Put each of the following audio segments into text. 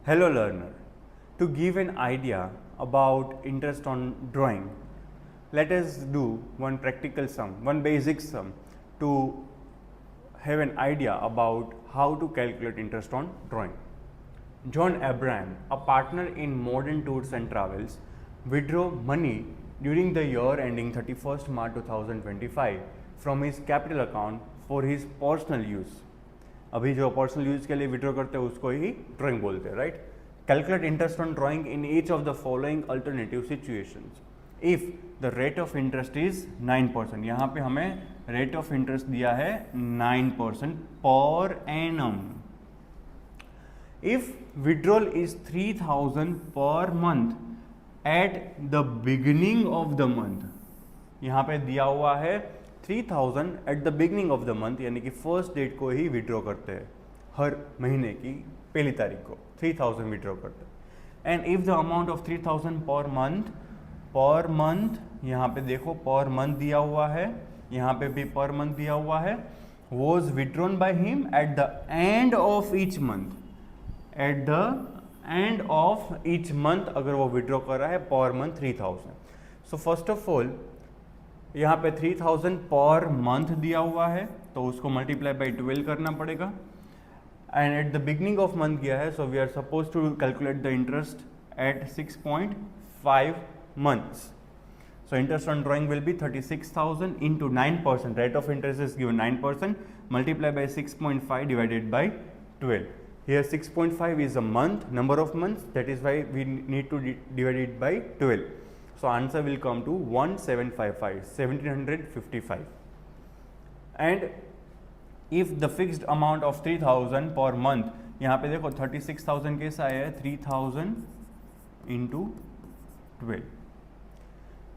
Hello learner, to give an idea about interest on drawing, let us do one practical sum, one basic sum to have an idea about how to calculate interest on drawing. John Abraham, a partner in Modern Tours and Travels, withdrew money during the year ending 31st March 2025 from his capital account for his personal use. अभी जो personal use के लिए withdraw करते हैं उसको ही drawing बोलते हैं, right. Calculate interest on drawing in each of the following alternative situations. If the rate of interest is 9%, यहाँ पे हमें रेट ऑफ इंटरेस्ट दिया है 9% per annum. If withdrawal is 3000 per month at the beginning of the month, यहाँ पे दिया हुआ है 3000 eight the beginning of the month, यानी कि फर्स्ट डेट को ही विड्रॉ करते हैं, हर महीने की पहली तारीख को 3000 विड्रॉ करते हैं. And if the amount of 3000 per month, यहाँ पे देखो पर मंथ दिया हुआ है, यहाँ पे भी पर मंथ दिया हुआ है, was withdrawn by him at the end of each month. Eight the end of each month अगर वो विड्रॉ कर रहा है per month 3000. So first of all यहाँ पे 3000 पर मंथ दिया हुआ है तो उसको मल्टीप्लाई बाई 12 करना पड़ेगा. And at the beginning of month गया है, so we are suppose to calculate the interest at 6.5 months. So interest on drawing will be 36,000 into 9%. Rate of interest is given 9%, multiply by 6.5 divided by 12. Here 6.5 is a month, number of months, that is why we need to divide it by 12. So answer will come to 1755. And if the fixed amount of 3000 per month, यहाँ पे देखो 36,000 कैसा है, 3000 into 12,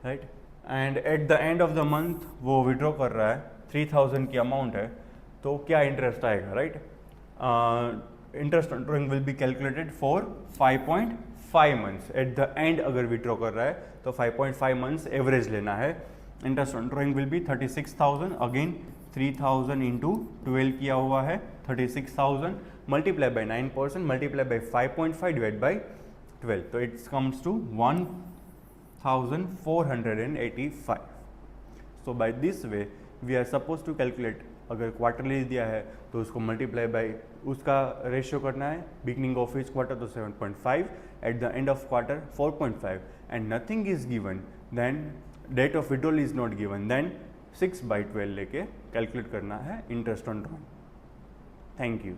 right. And at the end of the month वो withdraw कर रहा है, 3000 की अमाउंट है, तो क्या इंटरेस्ट आएगा, right. Interest on drawing will be calculated for 5.5 months. At the end अगर विड्रॉ कर रहा है तो 5.5 मंथ्स एवरेज लेना है. Interest on drawing will be 36,000, again 3000 into 12 किया हुआ है, 36,000 multiply by 9%, multiply by 5.5 divide by 12, तो it's comes to 1485. So by this way we are suppose to calculate. अगर क्वार्टरली दिया है तो उसको मल्टीप्लाई बाई उसका रेशियो करना है, बिगनिंग ऑफ इच क्वार्टर तो 7.5, at the end of quarter 4.5, and nothing is given, then date of withdrawal is not given, then 6/12 लेके कैलकुलेट करना है interest on drawing. Thank you.